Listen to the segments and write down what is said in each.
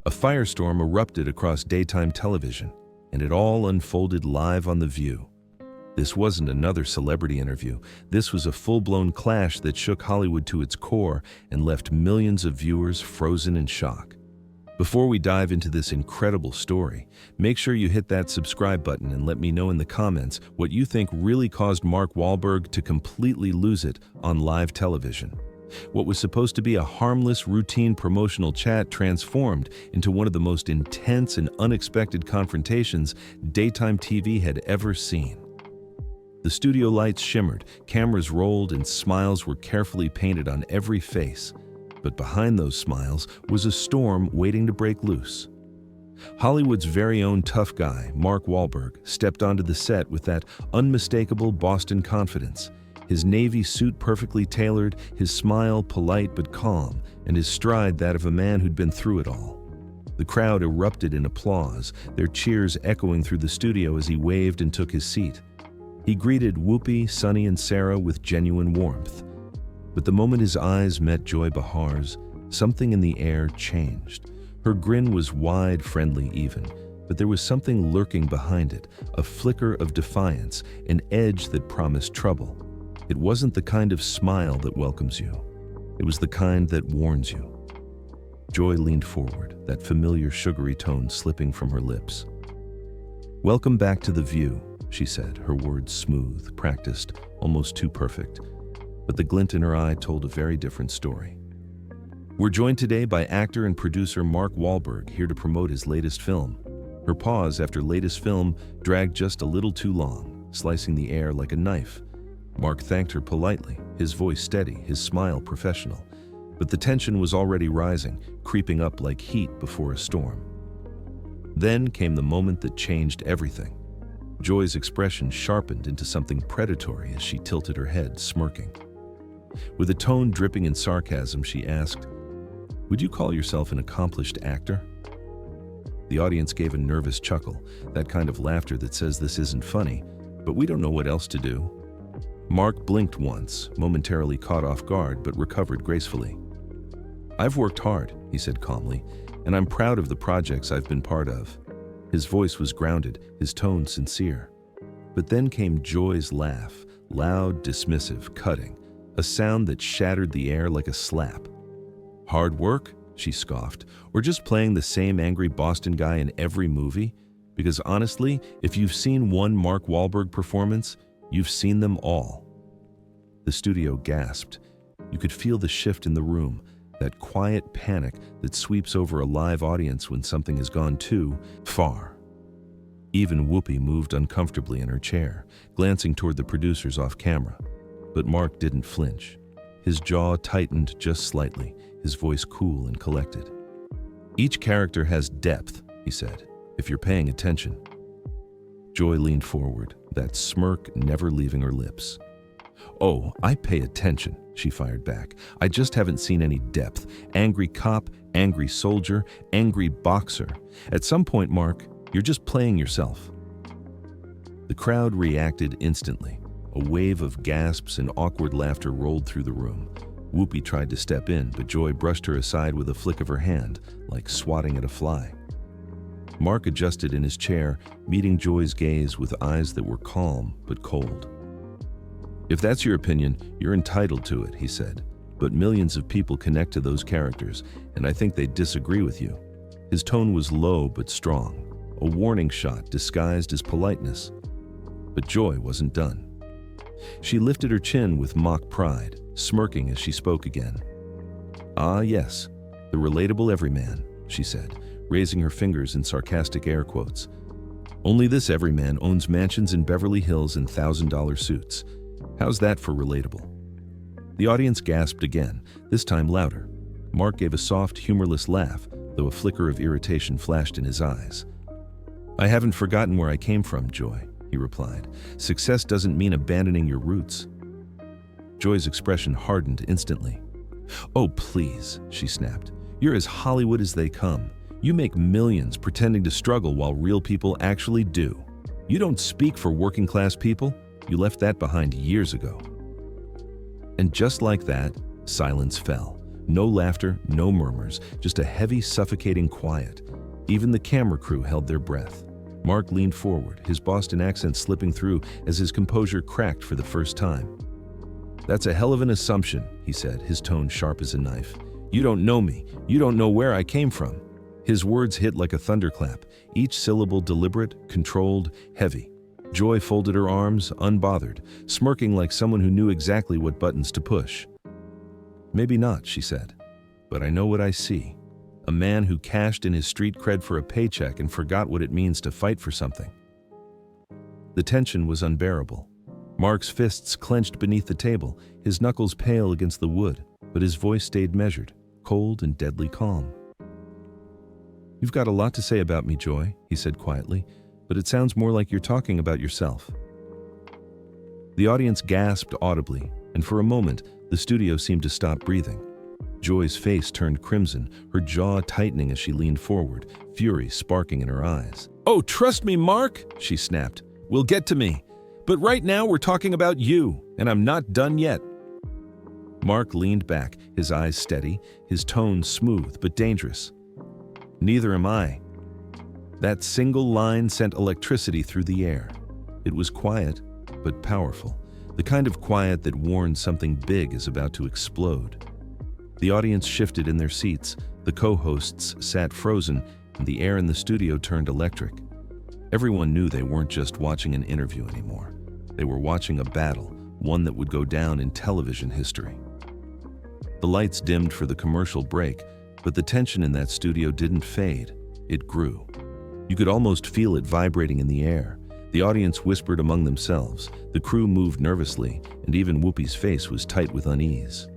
A firestorm erupted across daytime television, and it all unfolded live on The View. This wasn't another celebrity interview. This was a full-blown clash that shook Hollywood to its core and left millions of viewers frozen in shock. Before we dive into this incredible story, make sure you hit that subscribe button and let me know in the comments what you think really caused Mark Wahlberg to completely lose it on live television. What was supposed to be a harmless, routine promotional chat transformed into one of the most intense and unexpected confrontations daytime TV had ever seen. The studio lights shimmered, cameras rolled, and smiles were carefully painted on every face. But behind those smiles was a storm waiting to break loose. Hollywood's very own tough guy, Mark Wahlberg, stepped onto the set with that unmistakable Boston confidence. His navy suit perfectly tailored, his smile polite but calm, and his stride that of a man who'd been through it all. The crowd erupted in applause, their cheers echoing through the studio as he waved and took his seat. He greeted Whoopi, Sonny, and Sarah with genuine warmth. But the moment his eyes met Joy Behar's, something in the air changed. Her grin was wide, friendly even, but there was something lurking behind it, a flicker of defiance, an edge that promised trouble. It wasn't the kind of smile that welcomes you. It was the kind that warns you. Joy leaned forward, that familiar sugary tone slipping from her lips. "Welcome back to The View," she said, her words smooth, practiced, almost too perfect. But the glint in her eye told a very different story. "We're joined today by actor and producer Mark Wahlberg, here to promote his latest film." Her pause after latest film dragged just a little too long, slicing the air like a knife. Mark thanked her politely, his voice steady, his smile professional. But the tension was already rising, creeping up like heat before a storm. Then came the moment that changed everything. Joy's expression sharpened into something predatory as she tilted her head, smirking. With a tone dripping in sarcasm, she asked, "Would you call yourself an accomplished actor?" The audience gave a nervous chuckle, that kind of laughter that says this isn't funny, but we don't know what else to do. Mark blinked once, momentarily caught off guard, but recovered gracefully. "I've worked hard," he said calmly, "and I'm proud of the projects I've been part of." His voice was grounded, his tone sincere. But then came Joy's laugh, loud, dismissive, cutting, a sound that shattered the air like a slap. "Hard work?" she scoffed. "Or just playing the same angry Boston guy in every movie? Because honestly, if you've seen one Mark Wahlberg performance, you've seen them all." The studio gasped. You could feel the shift in the room, that quiet panic that sweeps over a live audience when something has gone too far. Even Whoopi moved uncomfortably in her chair, glancing toward the producers off camera. But Mark didn't flinch. His jaw tightened just slightly, his voice cool and collected. "Each character has depth," he said, "if you're paying attention." Joy leaned forward, that smirk never leaving her lips. "Oh, I pay attention," she fired back. "I just haven't seen any depth. Angry cop, angry soldier, angry boxer. At some point, Mark, you're just playing yourself." The crowd reacted instantly. A wave of gasps and awkward laughter rolled through the room. Whoopi tried to step in, but Joy brushed her aside with a flick of her hand, like swatting at a fly. Mark adjusted in his chair, meeting Joy's gaze with eyes that were calm but cold. "If that's your opinion, you're entitled to it," he said. "But millions of people connect to those characters, and I think they disagree with you." His tone was low but strong, a warning shot disguised as politeness. But Joy wasn't done. She lifted her chin with mock pride, smirking as she spoke again. "Ah, yes, the relatable everyman," she said, raising her fingers in sarcastic air quotes. "Only this everyman owns mansions in Beverly Hills and $1,000 suits. How's that for relatable?" The audience gasped again, this time louder. Mark gave a soft, humorless laugh, though a flicker of irritation flashed in his eyes. "I haven't forgotten where I came from, Joy," he replied. "Success doesn't mean abandoning your roots." Joy's expression hardened instantly. "Oh, please," she snapped. "You're as Hollywood as they come. You make millions pretending to struggle while real people actually do. You don't speak for working class people. You left that behind years ago." And just like that, silence fell. No laughter, no murmurs, just a heavy, suffocating quiet. Even the camera crew held their breath. Mark leaned forward, his Boston accent slipping through as his composure cracked for the first time. "That's a hell of an assumption," he said, his tone sharp as a knife. "You don't know me. You don't know where I came from." His words hit like a thunderclap, each syllable deliberate, controlled, heavy. Joy folded her arms, unbothered, smirking like someone who knew exactly what buttons to push. "Maybe not," she said, "but I know what I see. A man who cashed in his street cred for a paycheck and forgot what it means to fight for something." The tension was unbearable. Mark's fists clenched beneath the table, his knuckles pale against the wood, but his voice stayed measured, cold and deadly calm. "You've got a lot to say about me, Joy," he said quietly, "but it sounds more like you're talking about yourself." The audience gasped audibly, and for a moment, the studio seemed to stop breathing. Joy's face turned crimson, her jaw tightening as she leaned forward, fury sparking in her eyes. "Oh, trust me, Mark," she snapped. "We'll get to me. But right now we're talking about you, and I'm not done yet." Mark leaned back, his eyes steady, his tone smooth but dangerous. "Neither am I." That single line sent electricity through the air. It was quiet, but powerful, the kind of quiet that warned something big is about to explode. The audience shifted in their seats, the co-hosts sat frozen, and the air in the studio turned electric. Everyone knew they weren't just watching an interview anymore. They were watching a battle, one that would go down in television history. The lights dimmed for the commercial break, but the tension in that studio didn't fade. It grew. You could almost feel it vibrating in the air. The audience whispered among themselves, the crew moved nervously, and even Whoopi's face was tight with unease.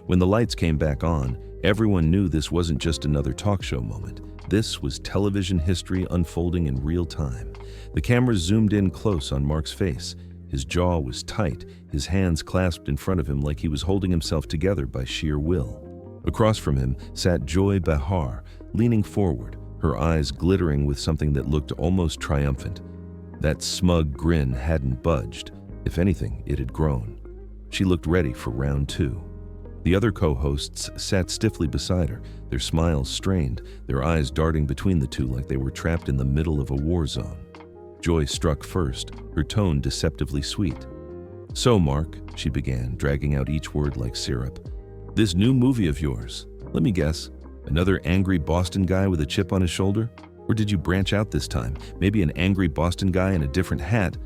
When the lights came back on, everyone knew this wasn't just another talk show moment. This was television history unfolding in real time. The cameras zoomed in close on Mark's face. His jaw was tight, his hands clasped in front of him like he was holding himself together by sheer will. Across from him sat Joy Behar, leaning forward, her eyes glittering with something that looked almost triumphant. That smug grin hadn't budged. If anything, it had grown. She looked ready for round two. The other co-hosts sat stiffly beside her, their smiles strained, their eyes darting between the two like they were trapped in the middle of a war zone. Joy struck first, her tone deceptively sweet. "So, Mark," she began, dragging out each word like syrup, "this new movie of yours, let me guess, another angry Boston guy with a chip on his shoulder? Or did you branch out this time, maybe an angry Boston guy in a different hat?"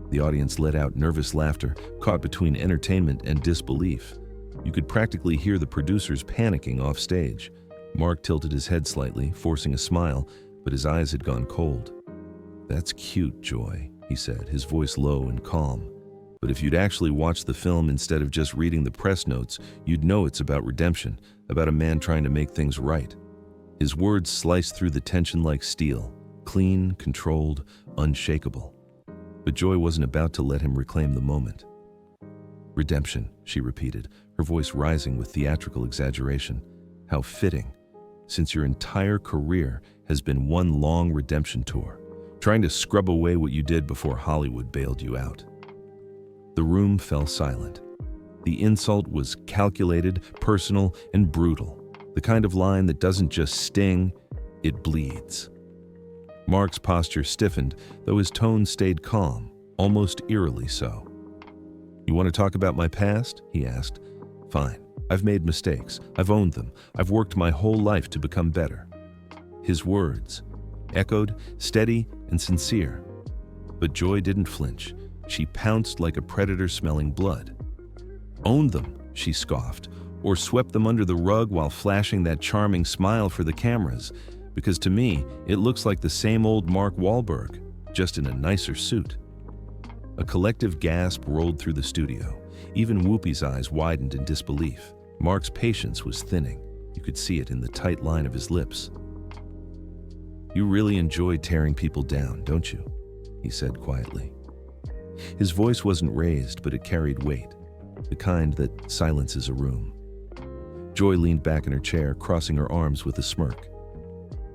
The audience let out nervous laughter, caught between entertainment and disbelief. You could practically hear the producers panicking off stage. Mark tilted his head slightly, forcing a smile, but his eyes had gone cold. "That's cute, Joy," he said, his voice low and calm. "But if you'd actually watched the film instead of just reading the press notes, you'd know it's about redemption, about a man trying to make things right." His words sliced through the tension like steel, clean, controlled, unshakable. But Joy wasn't about to let him reclaim the moment. "Redemption," she repeated, her voice rising with theatrical exaggeration. "How fitting, since your entire career has been one long redemption tour, trying to scrub away what you did before Hollywood bailed you out." The room fell silent. The insult was calculated, personal, and brutal, the kind of line that doesn't just sting, it bleeds. Mark's posture stiffened, though his tone stayed calm, almost eerily so. "You want to talk about my past?" he asked. "Fine. I've made mistakes. I've owned them. I've worked my whole life to become better." His words, echoed, steady, and sincere. But Joy didn't flinch. She pounced like a predator smelling blood. "Owned them," she scoffed, "or swept them under the rug while flashing that charming smile for the cameras, because to me, it looks like the same old Mark Wahlberg, just in a nicer suit." A collective gasp rolled through the studio. Even Whoopi's eyes widened in disbelief. Mark's patience was thinning. You could see it in the tight line of his lips. "You really enjoy tearing people down, don't you?" he said quietly. His voice wasn't raised, but it carried weight, the kind that silences a room. Joy leaned back in her chair, crossing her arms with a smirk.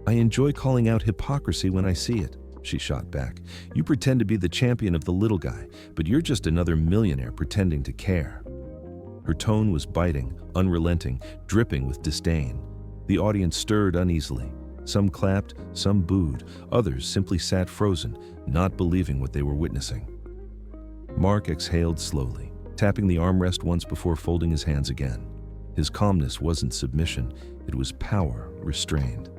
"I enjoy calling out hypocrisy when I see it," she shot back. "You pretend to be the champion of the little guy, but you're just another millionaire pretending to care." Her tone was biting, unrelenting, dripping with disdain. The audience stirred uneasily. Some clapped, some booed, others simply sat frozen, not believing what they were witnessing. Mark exhaled slowly, tapping the armrest once before folding his hands again. His calmness wasn't submission, it was power restrained.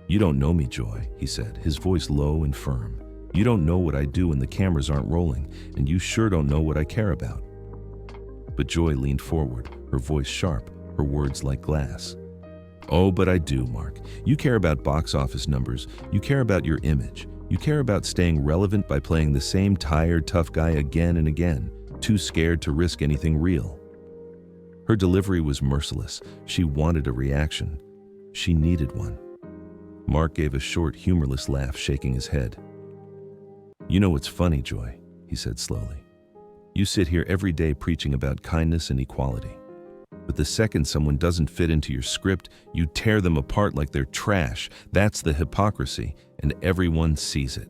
"You don't know me, Joy," he said, his voice low and firm. "You don't know what I do when the cameras aren't rolling, and you sure don't know what I care about." But Joy leaned forward, her voice sharp, her words like glass. "Oh, but I do, Mark. You care about box office numbers. You care about your image. You care about staying relevant by playing the same tired, tough guy again and again, too scared to risk anything real." Her delivery was merciless. She wanted a reaction. She needed one. Mark gave a short, humorless laugh, shaking his head. "You know what's funny, Joy," he said slowly. "You sit here every day preaching about kindness and equality. But the second someone doesn't fit into your script, you tear them apart like they're trash. That's the hypocrisy, and everyone sees it."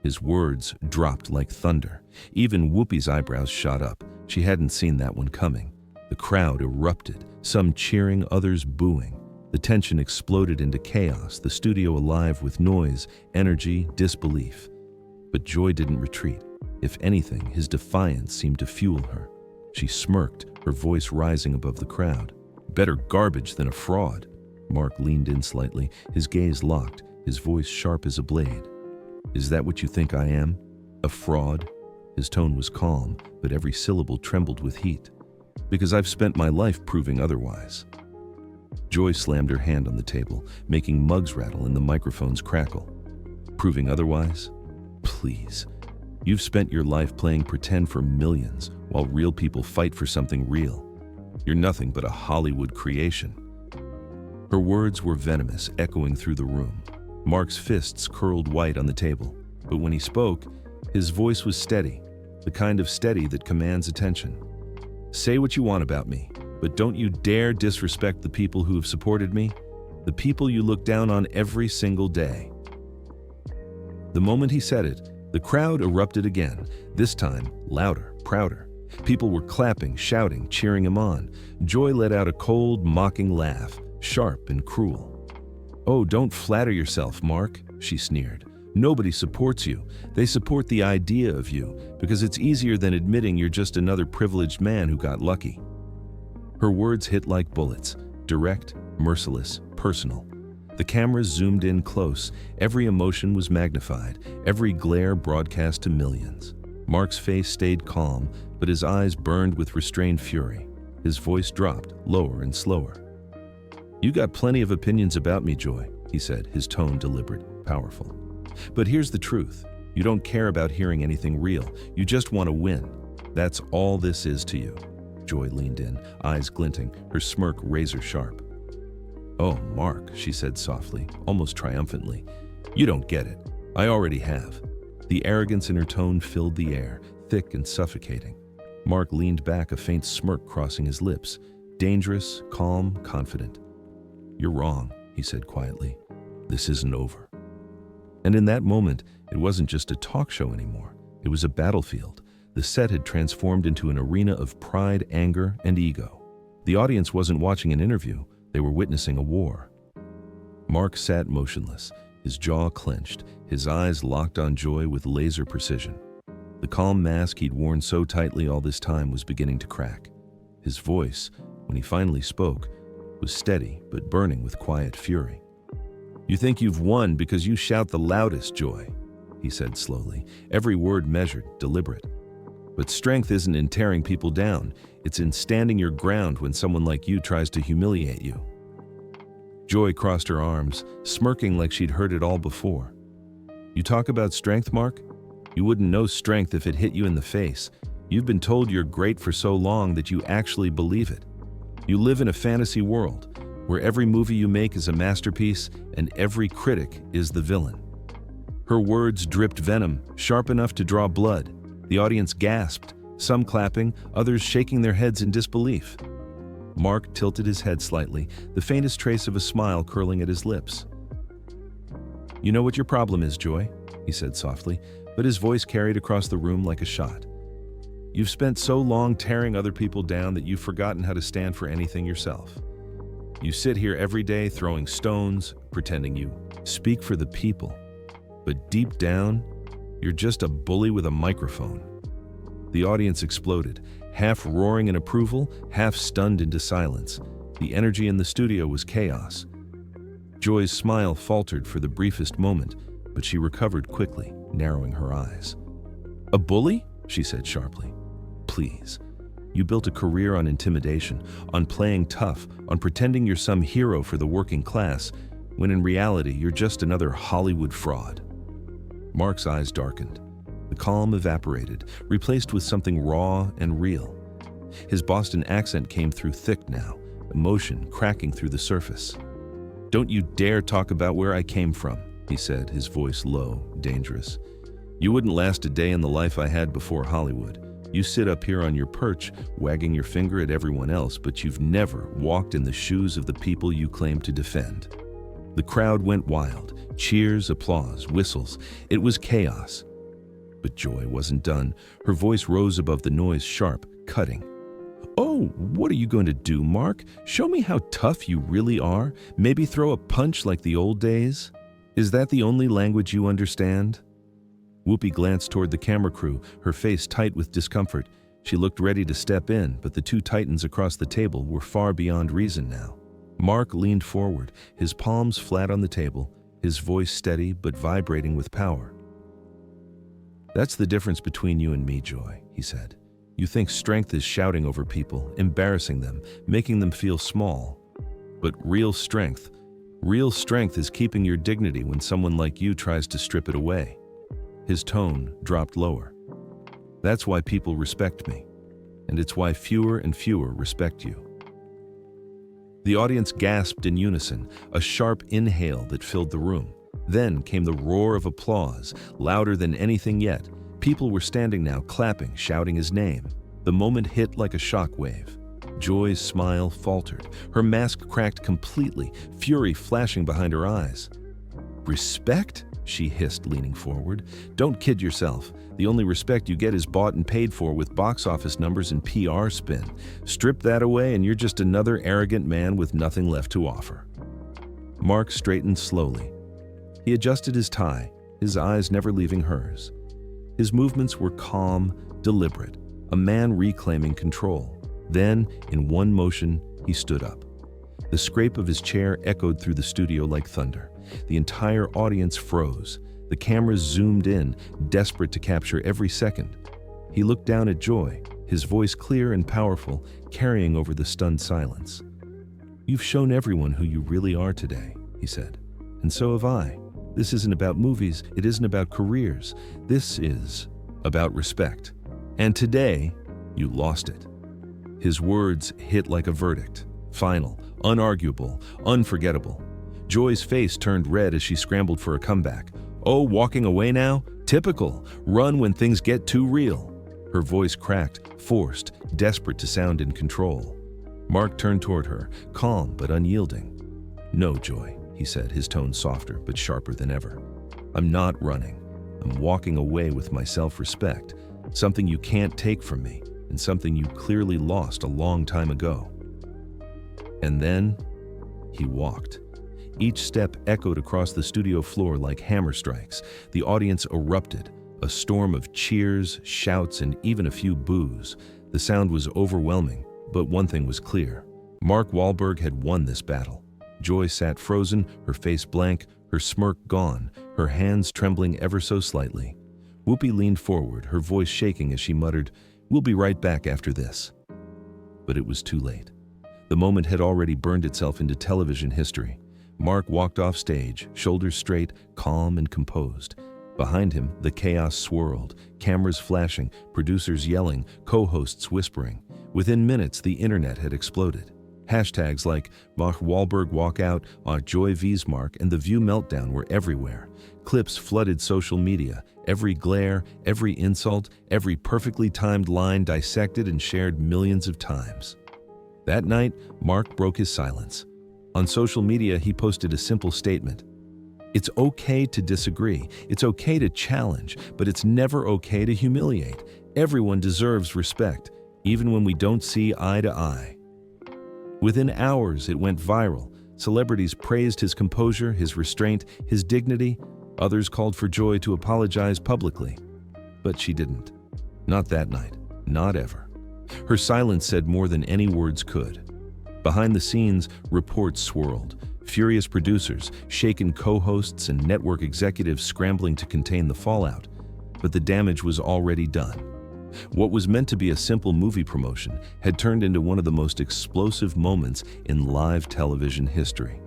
His words dropped like thunder. Even Whoopi's eyebrows shot up. She hadn't seen that one coming. The crowd erupted, some cheering, others booing. The tension exploded into chaos, the studio alive with noise, energy, disbelief. But Joy didn't retreat. If anything, his defiance seemed to fuel her. She smirked, her voice rising above the crowd. "Better garbage than a fraud." Mark leaned in slightly, his gaze locked, his voice sharp as a blade. "Is that what you think I am? A fraud?" His tone was calm, but every syllable trembled with heat. "Because I've spent my life proving otherwise." Joy slammed her hand on the table, making mugs rattle and the microphones crackle. "Proving otherwise? Please. You've spent your life playing pretend for millions, while real people fight for something real. You're nothing but a Hollywood creation." Her words were venomous, echoing through the room. Mark's fists curled white on the table, but when he spoke, his voice was steady, the kind of steady that commands attention. "Say what you want about me, but don't you dare disrespect the people who have supported me, the people you look down on every single day." The moment he said it, the crowd erupted again, this time louder, prouder. People were clapping, shouting, cheering him on. Joy let out a cold, mocking laugh, sharp and cruel. "Oh, don't flatter yourself, Mark," she sneered. "Nobody supports you. They support the idea of you, because it's easier than admitting you're just another privileged man who got lucky." Her words hit like bullets, direct, merciless, personal. The cameras zoomed in close, every emotion was magnified, every glare broadcast to millions. Mark's face stayed calm, but his eyes burned with restrained fury. His voice dropped, lower and slower. "You got plenty of opinions about me, Joy," he said, his tone deliberate, powerful. "But here's the truth. You don't care about hearing anything real. You just want to win. That's all this is to you." Joy leaned in, eyes glinting, her smirk razor sharp. "Oh, Mark," she said softly, almost triumphantly. "You don't get it. I already have." The arrogance in her tone filled the air, thick and suffocating. Mark leaned back, a faint smirk crossing his lips. Dangerous, calm, confident. "You're wrong," he said quietly. "This isn't over." And in that moment, it wasn't just a talk show anymore. It was a battlefield. The set had transformed into an arena of pride, anger, and ego. The audience wasn't watching an interview. They were witnessing a war. Mark sat motionless, his jaw clenched, his eyes locked on Joy with laser precision. The calm mask he'd worn so tightly all this time was beginning to crack. His voice, when he finally spoke, was steady but burning with quiet fury. "You think you've won because you shout the loudest, Joy," he said slowly, every word measured, deliberate. "But strength isn't in tearing people down. It's in standing your ground when someone like you tries to humiliate you." Joy crossed her arms, smirking like she'd heard it all before. "You talk about strength, Mark? You wouldn't know strength if it hit you in the face. You've been told you're great for so long that you actually believe it. You live in a fantasy world, where every movie you make is a masterpiece and every critic is the villain." Her words dripped venom, sharp enough to draw blood. The audience gasped, some clapping, others shaking their heads in disbelief. Mark tilted his head slightly, the faintest trace of a smile curling at his lips. "You know what your problem is, Joy," he said softly, but his voice carried across the room like a shot. You've spent so long tearing other people down that you've forgotten how to stand for anything yourself. You sit here every day throwing stones, pretending you speak for the people. But deep down, you're just a bully with a microphone. The audience exploded, half roaring in approval, half stunned into silence. The energy in the studio was chaos. Joy's smile faltered for the briefest moment, but she recovered quickly, narrowing her eyes. "A bully?" she said sharply. "Please. You built a career on intimidation, on playing tough, on pretending you're some hero for the working class, when in reality you're just another Hollywood fraud." Mark's eyes darkened. The calm evaporated, replaced with something raw and real. His Boston accent came through thick now, emotion cracking through the surface. "Don't you dare talk about where I came from," he said, his voice low, dangerous. "You wouldn't last a day in the life I had before Hollywood. You sit up here on your perch, wagging your finger at everyone else, but you've never walked in the shoes of the people you claim to defend." The crowd went wild. Cheers, applause, whistles. It was chaos. But Joy wasn't done. Her voice rose above the noise, sharp, cutting. "Oh, what are you going to do, Mark? Show me how tough you really are? Maybe throw a punch like the old days? Is that the only language you understand?" Whoopi glanced toward the camera crew, her face tight with discomfort. She looked ready to step in, but the two titans across the table were far beyond reason now. Mark leaned forward, his palms flat on the table, his voice steady but vibrating with power. "That's the difference between you and me, Joy," he said. "You think strength is shouting over people, embarrassing them, making them feel small. But real strength is keeping your dignity when someone like you tries to strip it away." His tone dropped lower. "That's why people respect me, and it's why fewer and fewer respect you." The audience gasped in unison, a sharp inhale that filled the room. Then came the roar of applause, louder than anything yet. People were standing now, clapping, shouting his name. The moment hit like a shockwave. Joy's smile faltered. Her mask cracked completely, fury flashing behind her eyes. "Respect?" she hissed, leaning forward. "Don't kid yourself. The only respect you get is bought and paid for with box office numbers and PR spin. Strip that away and you're just another arrogant man with nothing left to offer." Mark straightened slowly. He adjusted his tie, his eyes never leaving hers. His movements were calm, deliberate, a man reclaiming control. Then, in one motion, he stood up. The scrape of his chair echoed through the studio like thunder. The entire audience froze. The cameras zoomed in, desperate to capture every second. He looked down at Joy, his voice clear and powerful, carrying over the stunned silence. "You've shown everyone who you really are today," he said. "And so have I. This isn't about movies, it isn't about careers. This is about respect. And today, you lost it." His words hit like a verdict. Final, unarguable, unforgettable. Joy's face turned red as she scrambled for a comeback. "Oh, walking away now? Typical. Run when things get too real." Her voice cracked, forced, desperate to sound in control. Mark turned toward her, calm but unyielding. "No, Joy," he said, his tone softer but sharper than ever. "I'm not running. I'm walking away with my self-respect, something you can't take from me, and something you clearly lost a long time ago." And then, he walked. Each step echoed across the studio floor like hammer strikes. The audience erupted, a storm of cheers, shouts, and even a few boos. The sound was overwhelming, but one thing was clear. Mark Wahlberg had won this battle. Joy sat frozen, her face blank, her smirk gone, her hands trembling ever so slightly. Whoopi leaned forward, her voice shaking as she muttered, "We'll be right back after this." But it was too late. The moment had already burned itself into television history. Mark walked off stage, shoulders straight, calm and composed. Behind him, the chaos swirled, cameras flashing, producers yelling, co-hosts whispering. Within minutes, the internet had exploded. Hashtags like Mark Wahlberg walkout, Joy Wiesmark, and the View meltdown were everywhere. Clips flooded social media, every glare, every insult, every perfectly timed line dissected and shared millions of times. That night, Mark broke his silence. On social media, he posted a simple statement. "It's okay to disagree, it's okay to challenge, but it's never okay to humiliate. Everyone deserves respect, even when we don't see eye to eye. Within hours, it went viral. Celebrities praised his composure, his restraint, his dignity. Others called for Joy to apologize publicly. But she didn't. Not that night. Not ever. Her silence said more than any words could. Behind the scenes, reports swirled. Furious producers, shaken co-hosts, and network executives scrambling to contain the fallout. But the damage was already done. What was meant to be a simple movie promotion had turned into one of the most explosive moments in live television history.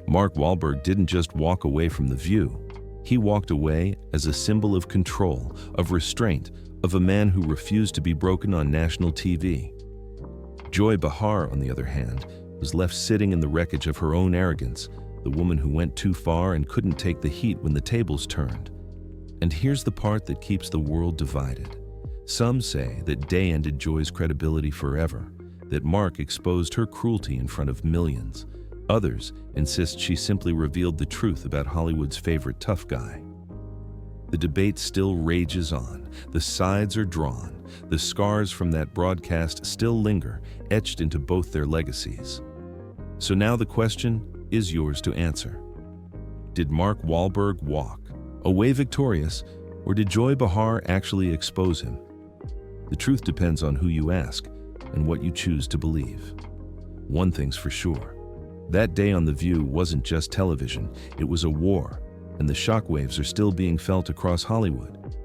Mark Wahlberg didn't just walk away from The View. He walked away as a symbol of control, of restraint, of a man who refused to be broken on national TV. Joy Behar, on the other hand, was left sitting in the wreckage of her own arrogance, the woman who went too far and couldn't take the heat when the tables turned. And here's the part that keeps the world divided. Some say that Day ended Joy's credibility forever, that Mark exposed her cruelty in front of millions. Others insist she simply revealed the truth about Hollywood's favorite tough guy. The debate still rages on. The sides are drawn. The scars from that broadcast still linger, etched into both their legacies. So now the question is yours to answer. Did Mark Wahlberg walk away victorious, or did Joy Behar actually expose him? The truth depends on who you ask and what you choose to believe. One thing's for sure. That day on The View wasn't just television, it was a war, and the shockwaves are still being felt across Hollywood.